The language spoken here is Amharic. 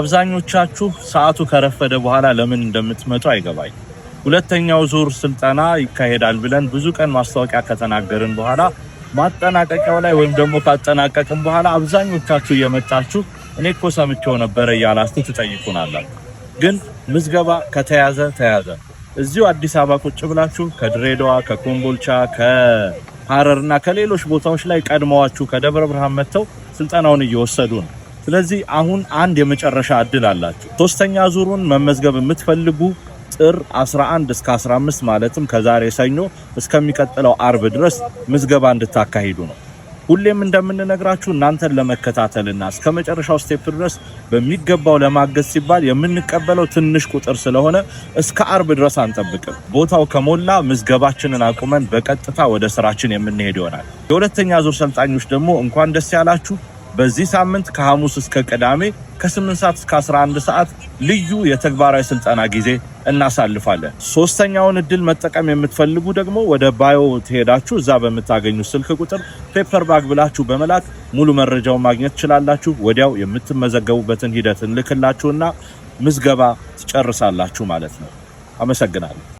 አብዛኞቻችሁ ሰዓቱ ከረፈደ በኋላ ለምን እንደምትመጡ አይገባኝ። ሁለተኛው ዙር ስልጠና ይካሄዳል ብለን ብዙ ቀን ማስታወቂያ ከተናገርን በኋላ ማጠናቀቂያው ላይ ወይም ደግሞ ካጠናቀቅን በኋላ አብዛኞቻችሁ እየመጣችሁ እኔ እኮ ሰምቼው ነበር እያላችሁ ትጠይቁናላችሁ። ግን ምዝገባ ከተያዘ ተያዘ። እዚሁ አዲስ አበባ ቁጭ ብላችሁ ከድሬዳዋ፣ ከኮምቦልቻ፣ ከሐረርና ከሌሎች ቦታዎች ላይ ቀድመዋችሁ ከደብረ ብርሃን መጥተው ስልጠናውን እየወሰዱ ነው። ስለዚህ አሁን አንድ የመጨረሻ እድል አላችሁ። ሶስተኛ ዙሩን መመዝገብ የምትፈልጉ ጥር 11 እስከ 15 ማለትም ከዛሬ ሰኞ እስከሚቀጥለው አርብ ድረስ ምዝገባ እንድታካሂዱ ነው። ሁሌም እንደምንነግራችሁ እናንተን ለመከታተልና እስከመጨረሻው ስቴፕ ድረስ በሚገባው ለማገዝ ሲባል የምንቀበለው ትንሽ ቁጥር ስለሆነ እስከ አርብ ድረስ አንጠብቅም። ቦታው ከሞላ ምዝገባችንን አቁመን በቀጥታ ወደ ስራችን የምንሄድ ይሆናል። የሁለተኛ ዙር ሰልጣኞች ደግሞ እንኳን ደስ ያላችሁ። በዚህ ሳምንት ከሐሙስ እስከ ቅዳሜ ከ8 ሰዓት እስከ 11 ሰዓት ልዩ የተግባራዊ ስልጠና ጊዜ እናሳልፋለን። ሶስተኛውን እድል መጠቀም የምትፈልጉ ደግሞ ወደ ባዮ ትሄዳችሁ እዛ በምታገኙ ስልክ ቁጥር ፔፐር ባግ ብላችሁ በመላክ ሙሉ መረጃውን ማግኘት ትችላላችሁ። ወዲያው የምትመዘገቡበትን ሂደት እንልክላችሁና ምዝገባ ትጨርሳላችሁ ማለት ነው። አመሰግናለሁ።